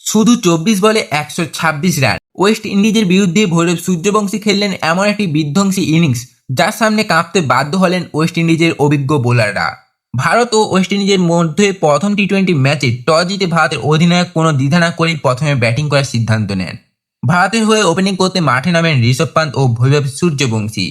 শুধু 24 বলে 126 run. West ইন্ডিজের বিরুদ্ধে ভৈরব সূর্যবংশী খেললেন এমন একটি বিধ্বংসী ইনিংস, যার সামনে কাঁপতে বাধ্য হলেন ওয়েস্ট ইন্ডিজের অভিজ্ঞ বোলাররা। ভারত ও ওয়েস্ট ইন্ডিজের মধ্যে প্রথম টি-20 ম্যাচে টস জিতে ভারতের অধিনায়ক কোনো দ্বিধা না করেই প্রথমে ব্যাটিং করার সিদ্ধান্ত নেন। ভারতের হয়ে ওপেনিং করতে মাঠে নামেন ঋষভ পান্ত ও ভৈরব সূর্যবংশী।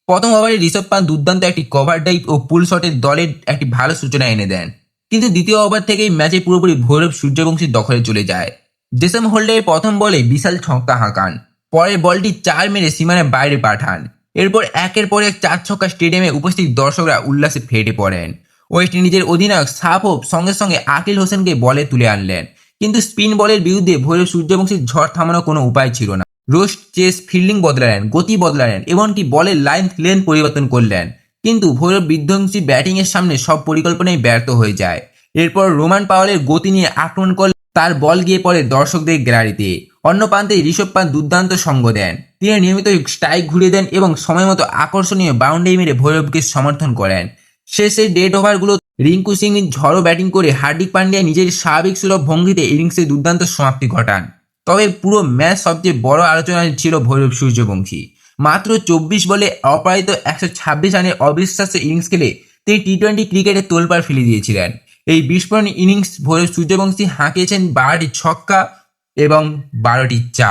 প্রথম ওভারে ঋষভ পান্ত দুর্দান্ত একটি কভার ড্রাইভ ও পুল শটের দলের একটি ভালো সূচনা এনে দেন, কিন্তু দ্বিতীয় ওভার থেকেই ম্যাচে পুরোপুরি ভৈরব সূর্যবংশীর দখলে চলে যায়। জেসন হোল্ডারের প্রথম বলে বিশাল ছক্কা হাঁকান, পরের বলটি 4 মেরে সীমানার বাইরে পাঠান। এরপর একের পর এক 4 ছক্কা স্টেডিয়ামে উপস্থিত দর্শকরা উল্লাসে ফেটে পড়েন। ওয়েস্ট ইন্ডিজের অধিনায়ক সাফ হোপ সঙ্গে সঙ্গে আকিল হোসেনকে বলে তুলে আনলেন, কিন্তু স্পিন বলের বিরুদ্ধে ভৈরব সূর্যবংশীর ঝড় থামানোর কোনো উপায় ছিল না। রোস্ট চেস ফিল্ডিং বদলালেন, গতি বদলালেন, এমনকি বলের লেন পরিবর্তন করলেন, কিন্তু ভৈরব বিধ্বংসী ব্যাটিংয়ের সামনে সব পরিকল্পনাই ব্যর্থ হয়ে যায়। এরপর রোমান পাওয়ালের গতি নিয়ে আক্রমণ করলে তার বল গিয়ে পড়ে দর্শকদের গ্যালারিতে। অন্য প্রান্তে ঋষভ পান্ত দুর্দান্ত সঙ্গ দেন, তিনি নিয়মিত স্ট্রাইক ঘুরিয়ে দেন এবং সময়মতো আকর্ষণীয় বাউন্ডারি মেরে ভৈরবকে সমর্থন করেন। শেষে ডেড ওভারগুলো রিঙ্কু সিং ঝড়ো ব্যাটিং করে হার্দিক পান্ডিয়া নিজের স্বাভাবিক সুলভ ভঙ্গিতে ইনিংসে দুর্দান্ত সমাপ্তি ঘটান। তবে পুরো ম্যাচ সবচেয়ে বড় আলোচনায় ছিল ভৈরব সূর্যবংশী। মাত্র 24 বলে অপরাজিত 126 রানের অবিশ্বাস্য ইনিংস খেলে তিনি টি-20 ক্রিকেটে তোলপাড় ফেলে দিয়েছিলেন। এই বিস্ফোরণী ইনিংস ভৈরব সূর্যবংশী হাঁকিয়েছেন 12টি ছক্কা এবং 12টি চার।